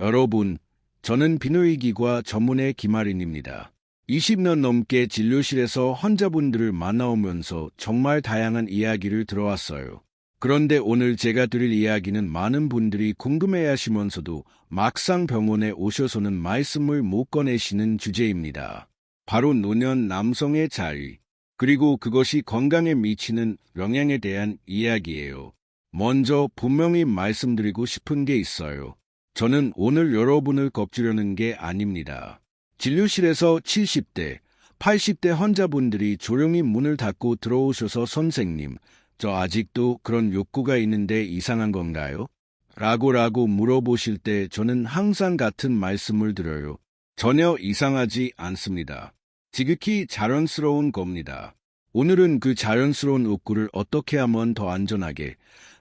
여러분, 저는 비뇨기과 전문의 김아린입니다. 20년 넘게 진료실에서 환자분들을 만나오면서 정말 다양한 이야기를 들어왔어요. 그런데 오늘 제가 드릴 이야기는 많은 분들이 궁금해 하시면서도 막상 병원에 오셔서는 말씀을 못 꺼내시는 주제입니다. 바로 노년 남성의 자위, 그리고 그것이 건강에 미치는 영향에 대한 이야기예요. 먼저 분명히 말씀드리고 싶은 게 있어요. 저는 오늘 여러분을 겁주려는 게 아닙니다. 진료실에서 70대, 80대 환자분들이 조용히 문을 닫고 들어오셔서 선생님, 저 아직도 그런 욕구가 있는데 이상한 건가요? 라고 물어보실 때 저는 항상 같은 말씀을 드려요. 전혀 이상하지 않습니다. 지극히 자연스러운 겁니다. 오늘은 그 자연스러운 욕구를 어떻게 하면 더 안전하게,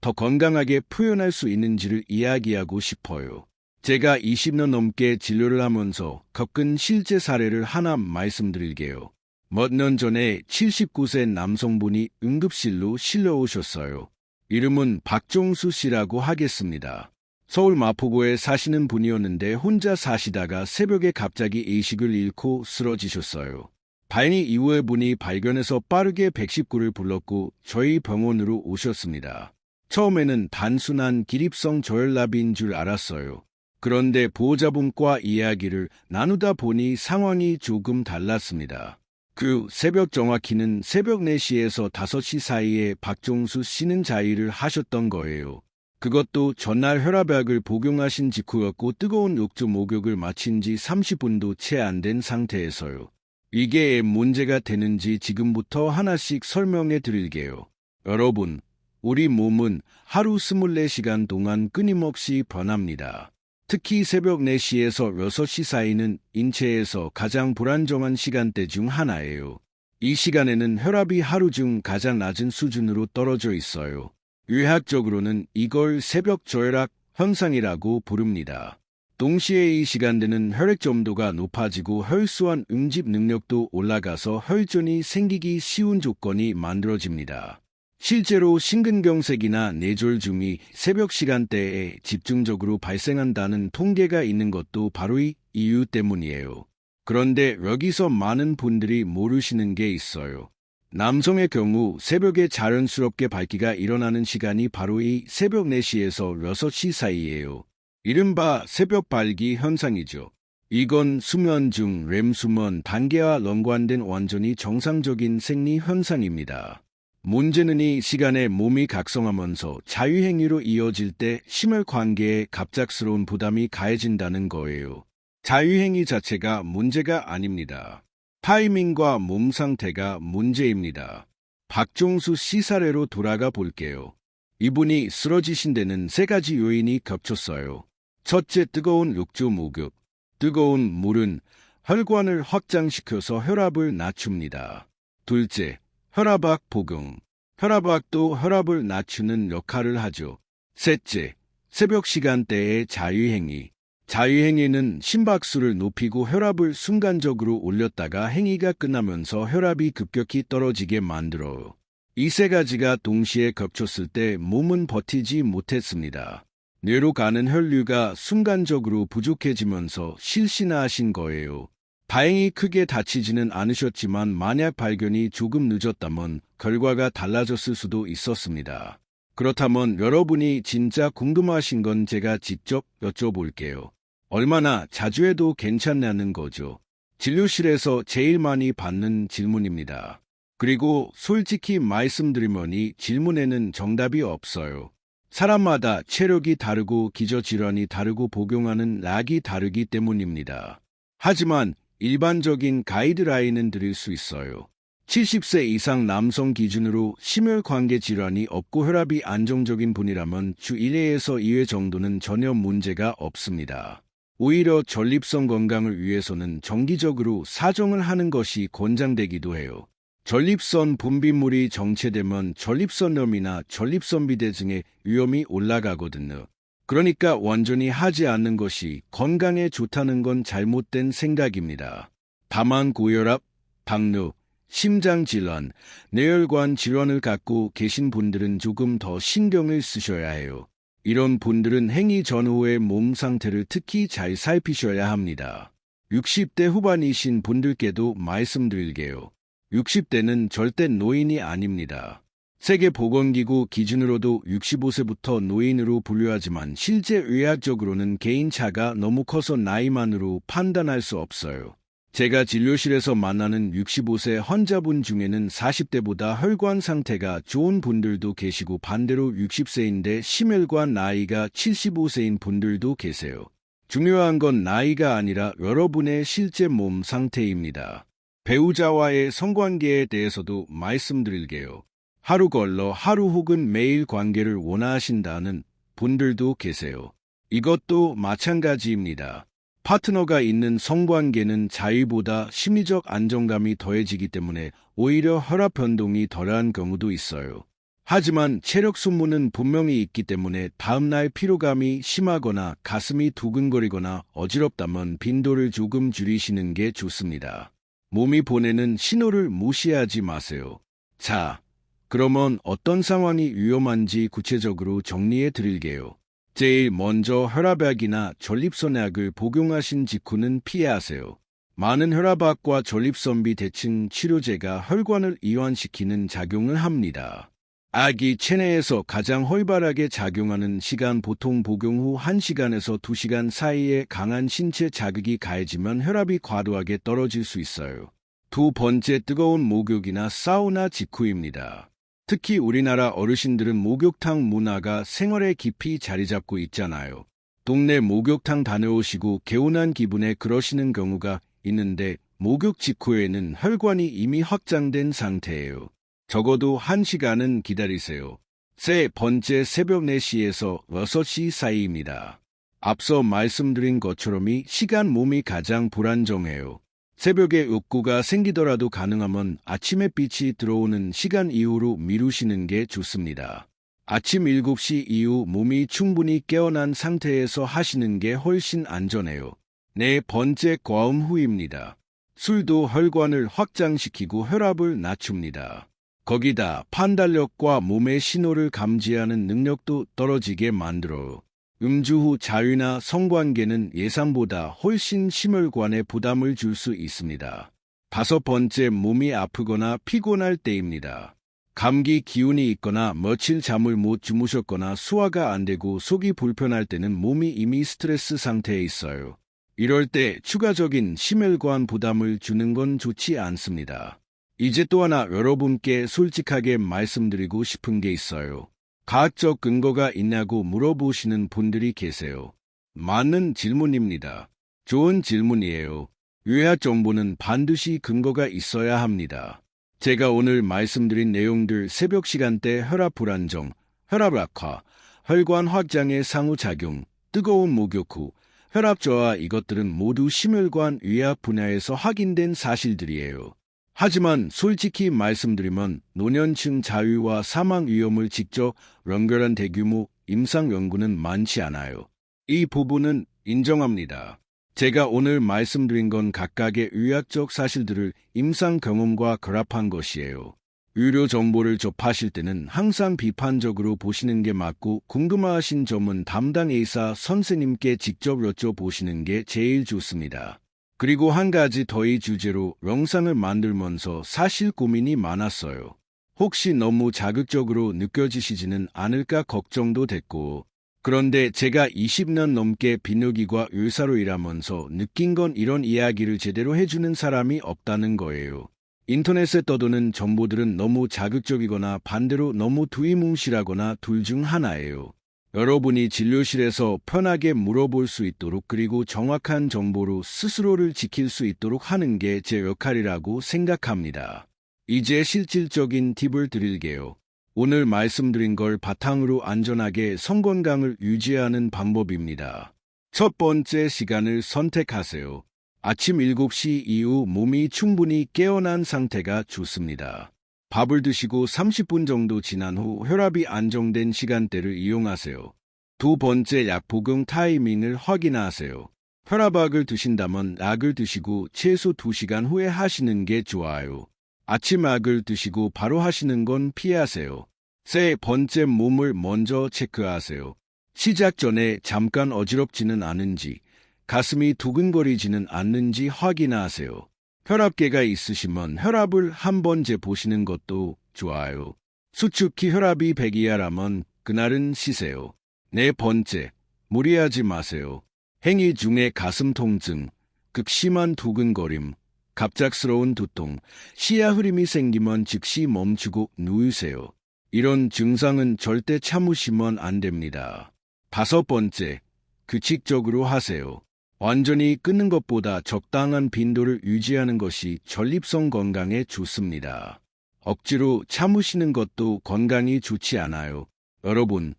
더 건강하게 표현할 수 있는지를 이야기하고 싶어요. 제가 20년 넘게 진료를 하면서 겪은 실제 사례를 하나 말씀드릴게요. 몇 년 전에 79세 남성분이 응급실로 실려오셨어요. 이름은 박종수 씨라고 하겠습니다. 서울 마포구에 사시는 분이었는데 혼자 사시다가 새벽에 갑자기 의식을 잃고 쓰러지셨어요. 다행히 이후에 분이 발견해서 빠르게 119를 불렀고 저희 병원으로 오셨습니다. 처음에는 단순한 기립성 저혈압인 줄 알았어요. 그런데 보호자분과 이야기를 나누다 보니 상황이 조금 달랐습니다. 그 새벽, 정확히는 새벽 4시에서 5시 사이에 박종수 씨는 자위를 하셨던 거예요. 그것도 전날 혈압약을 복용하신 직후였고 뜨거운 욕조 목욕을 마친 지 30분도 채 안 된 상태에서요. 이게 문제가 되는지 지금부터 하나씩 설명해 드릴게요. 여러분, 우리 몸은 하루 24시간 동안 끊임없이 변합니다. 특히 새벽 4시에서 6시 사이는 인체에서 가장 불안정한 시간대 중 하나예요. 이 시간에는 혈압이 하루 중 가장 낮은 수준으로 떨어져 있어요. 의학적으로는 이걸 새벽 저혈압 현상이라고 부릅니다. 동시에 이 시간대는 혈액 점도가 높아지고 혈소환 응집 능력도 올라가서 혈전이 생기기 쉬운 조건이 만들어집니다. 실제로 심근경색이나 뇌졸중이 새벽 시간대에 집중적으로 발생한다는 통계가 있는 것도 바로 이 이유 때문이에요. 그런데 여기서 많은 분들이 모르시는 게 있어요. 남성의 경우 새벽에 자연스럽게 발기가 일어나는 시간이 바로 이 새벽 4시에서 6시 사이예요. 이른바 새벽 발기 현상이죠. 이건 수면 중 렘수면 단계와 연관된 완전히 정상적인 생리 현상입니다. 문제는 이 시간에 몸이 각성하면서 자유행위로 이어질 때 심혈관계에 갑작스러운 부담이 가해진다는 거예요. 자유행위 자체가 문제가 아닙니다. 타이밍과 몸 상태가 문제입니다. 박종수 씨 사례로 돌아가 볼게요. 이분이 쓰러지신 데는 3가지 요인이 겹쳤어요. 첫째, 뜨거운 욕조 목욕. 뜨거운 물은 혈관을 확장시켜서 혈압을 낮춥니다. 둘째, 혈압약 복용. 혈압약도 혈압을 낮추는 역할을 하죠. 셋째, 새벽 시간대의 자유행위. 자유행위는 심박수를 높이고 혈압을 순간적으로 올렸다가 행위가 끝나면서 혈압이 급격히 떨어지게 만들어요. 이 3가지가 동시에 겹쳤을 때 몸은 버티지 못했습니다. 뇌로 가는 혈류가 순간적으로 부족해지면서 실신하신 거예요. 다행히 크게 다치지는 않으셨지만 만약 발견이 조금 늦었다면 결과가 달라졌을 수도 있었습니다. 그렇다면 여러분이 진짜 궁금하신 건 제가 직접 여쭤볼게요. 얼마나 자주 해도 괜찮냐는 거죠. 진료실에서 제일 많이 받는 질문입니다. 그리고 솔직히 말씀드리면 이 질문에는 정답이 없어요. 사람마다 체력이 다르고 기저질환이 다르고 복용하는 약이 다르기 때문입니다. 하지만 일반적인 가이드라인은 드릴 수 있어요. 70세 이상 남성 기준으로 심혈관계 질환이 없고 혈압이 안정적인 분이라면 주 1회에서 2회 정도는 전혀 문제가 없습니다. 오히려 전립선 건강을 위해서는 정기적으로 사정을 하는 것이 권장되기도 해요. 전립선 분비물이 정체되면 전립선염이나 전립선비대 등의 위험이 올라가거든요. 그러니까 완전히 하지 않는 것이 건강에 좋다는 건 잘못된 생각입니다. 다만 고혈압, 당뇨, 심장질환, 뇌혈관 질환을 갖고 계신 분들은 조금 더 신경을 쓰셔야 해요. 이런 분들은 행위 전후의 몸 상태를 특히 잘 살피셔야 합니다. 60대 후반이신 분들께도 말씀드릴게요. 60대는 절대 노인이 아닙니다. 세계보건기구 기준으로도 65세부터 노인으로 분류하지만 실제 의학적으로는 개인차가 너무 커서 나이만으로 판단할 수 없어요. 제가 진료실에서 만나는 65세 환자분 중에는 40대보다 혈관 상태가 좋은 분들도 계시고 반대로 60세인데 심혈관 나이가 75세인 분들도 계세요. 중요한 건 나이가 아니라 여러분의 실제 몸 상태입니다. 배우자와의 성관계에 대해서도 말씀드릴게요. 하루 걸러 하루 혹은 매일 관계를 원하신다는 분들도 계세요. 이것도 마찬가지입니다. 파트너가 있는 성관계는 자유보다 심리적 안정감이 더해지기 때문에 오히려 혈압 변동이 덜한 경우도 있어요. 하지만 체력 소모는 분명히 있기 때문에 다음날 피로감이 심하거나 가슴이 두근거리거나 어지럽다면 빈도를 조금 줄이시는 게 좋습니다. 몸이 보내는 신호를 무시하지 마세요. 자, 그러면 어떤 상황이 위험한지 구체적으로 정리해 드릴게요. 제일 먼저 혈압약이나 전립선약을 복용하신 직후는 피하세요. 많은 혈압약과 전립선비 대칭 치료제가 혈관을 이완시키는 작용을 합니다. 약이 체내에서 가장 활발하게 작용하는 시간 보통 복용 후 1시간에서 2시간 사이에 강한 신체 자극이 가해지면 혈압이 과도하게 떨어질 수 있어요. 두 번째, 뜨거운 목욕이나 사우나 직후입니다. 특히 우리나라 어르신들은 목욕탕 문화가 생활에 깊이 자리 잡고 있잖아요. 동네 목욕탕 다녀오시고 개운한 기분에 그러시는 경우가 있는데 목욕 직후에는 혈관이 이미 확장된 상태예요. 적어도 1시간은 기다리세요. 세 번째, 새벽 4시에서 6시 사이입니다. 앞서 말씀드린 것처럼 이 시간 몸이 가장 불안정해요. 새벽에 욕구가 생기더라도 가능하면 아침 햇빛이 들어오는 시간 이후로 미루시는 게 좋습니다. 아침 7시 이후 몸이 충분히 깨어난 상태에서 하시는 게 훨씬 안전해요. 네 번째, 과음 후입니다. 술도 혈관을 확장시키고 혈압을 낮춥니다. 거기다 판단력과 몸의 신호를 감지하는 능력도 떨어지게 만들어요. 음주 후 자유나 성관계는 예상보다 훨씬 심혈관에 부담을 줄 수 있습니다. 다섯 번째, 몸이 아프거나 피곤할 때입니다. 감기 기운이 있거나 며칠 잠을 못 주무셨거나 소화가 안 되고 속이 불편할 때는 몸이 이미 스트레스 상태에 있어요. 이럴 때 추가적인 심혈관 부담을 주는 건 좋지 않습니다. 이제 또 하나 여러분께 솔직하게 말씀드리고 싶은 게 있어요. 과학적 근거가 있냐고 물어보시는 분들이 계세요. 맞는 질문입니다. 좋은 질문이에요. 의학 정보는 반드시 근거가 있어야 합니다. 제가 오늘 말씀드린 내용들 새벽 시간대 혈압 불안정, 혈압 악화, 혈관 확장의 상호작용, 뜨거운 목욕 후, 혈압 저하 이것들은 모두 심혈관 의학 분야에서 확인된 사실들이에요. 하지만 솔직히 말씀드리면 노년층 자유와 사망 위험을 직접 연결한 대규모 임상 연구는 많지 않아요. 이 부분은 인정합니다. 제가 오늘 말씀드린 건 각각의 의학적 사실들을 임상 경험과 결합한 것이에요. 의료 정보를 접하실 때는 항상 비판적으로 보시는 게 맞고 궁금하신 점은 담당 의사 선생님께 직접 여쭤보시는 게 제일 좋습니다. 그리고 한 가지 더 이 주제로 영상을 만들면서 사실 고민이 많았어요. 혹시 너무 자극적으로 느껴지시지는 않을까 걱정도 됐고, 그런데 제가 20년 넘게 비뇨기과 의사로 일하면서 느낀 건 이런 이야기를 제대로 해주는 사람이 없다는 거예요. 인터넷에 떠도는 정보들은 너무 자극적이거나 반대로 너무 두리뭉실하거나 둘 중 하나예요. 여러분이 진료실에서 편하게 물어볼 수 있도록 그리고 정확한 정보로 스스로를 지킬 수 있도록 하는 게 제 역할이라고 생각합니다. 이제 실질적인 팁을 드릴게요. 오늘 말씀드린 걸 바탕으로 안전하게 성건강을 유지하는 방법입니다. 첫 번째, 시간을 선택하세요. 아침 7시 이후 몸이 충분히 깨어난 상태가 좋습니다. 밥을 드시고 30분 정도 지난 후 혈압이 안정된 시간대를 이용하세요. 두 번째, 약 복용 타이밍을 확인하세요. 혈압약을 드신다면 약을 드시고 최소 2시간 후에 하시는 게 좋아요. 아침 약을 드시고 바로 하시는 건 피하세요. 세 번째, 몸을 먼저 체크하세요. 시작 전에 잠깐 어지럽지는 않은지, 가슴이 두근거리지는 않는지 확인하세요. 혈압계가 있으시면 혈압을 한번 재보시는 것도 좋아요. 수축기 혈압이 100 이하라면 그날은 쉬세요. 네 번째, 무리하지 마세요. 행위 중에 가슴 통증, 극심한 두근거림, 갑작스러운 두통, 시야 흐림이 생기면 즉시 멈추고 누우세요. 이런 증상은 절대 참으시면 안 됩니다. 다섯 번째, 규칙적으로 하세요. 완전히 끊는 것보다 적당한 빈도를 유지하는 것이 전립선 건강에 좋습니다. 억지로 참으시는 것도 건강이 좋지 않아요. 여러분,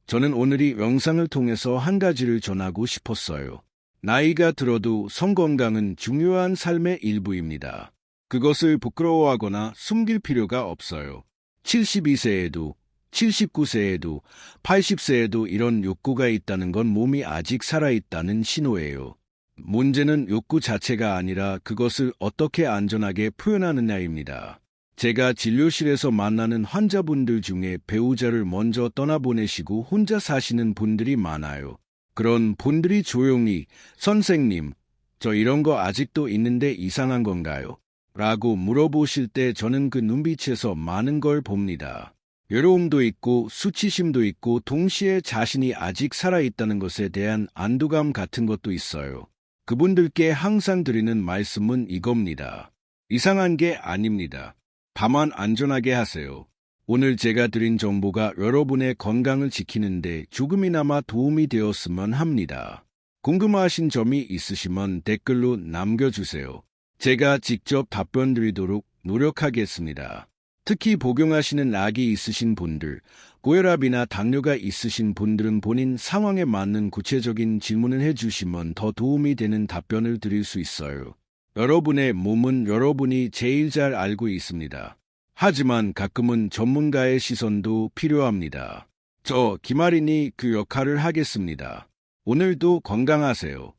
저는 오늘 이 영상을 통해서 한 가지를 전하고 싶었어요. 나이가 들어도 성건강은 중요한 삶의 일부입니다. 그것을 부끄러워하거나 숨길 필요가 없어요. 72세에도, 79세에도, 80세에도 이런 욕구가 있다는 건 몸이 아직 살아있다는 신호예요. 문제는 욕구 자체가 아니라 그것을 어떻게 안전하게 표현하느냐입니다. 제가 진료실에서 만나는 환자분들 중에 배우자를 먼저 떠나보내시고 혼자 사시는 분들이 많아요. 그런 분들이 조용히 선생님, 저 이런 거 아직도 있는데 이상한 건가요? 라고 물어보실 때 저는 그 눈빛에서 많은 걸 봅니다. 외로움도 있고 수치심도 있고 동시에 자신이 아직 살아있다는 것에 대한 안도감 같은 것도 있어요. 그분들께 항상 드리는 말씀은 이겁니다. 이상한 게 아닙니다. 다만 안전하게 하세요. 오늘 제가 드린 정보가 여러분의 건강을 지키는데 조금이나마 도움이 되었으면 합니다. 궁금하신 점이 있으시면 댓글로 남겨주세요. 제가 직접 답변 드리도록 노력하겠습니다. 특히 복용하시는 약이 있으신 분들, 고혈압이나 당뇨가 있으신 분들은 본인 상황에 맞는 구체적인 질문을 해주시면 더 도움이 되는 답변을 드릴 수 있어요. 여러분의 몸은 여러분이 제일 잘 알고 있습니다. 하지만 가끔은 전문가의 시선도 필요합니다. 저 김아린이 그 역할을 하겠습니다. 오늘도 건강하세요.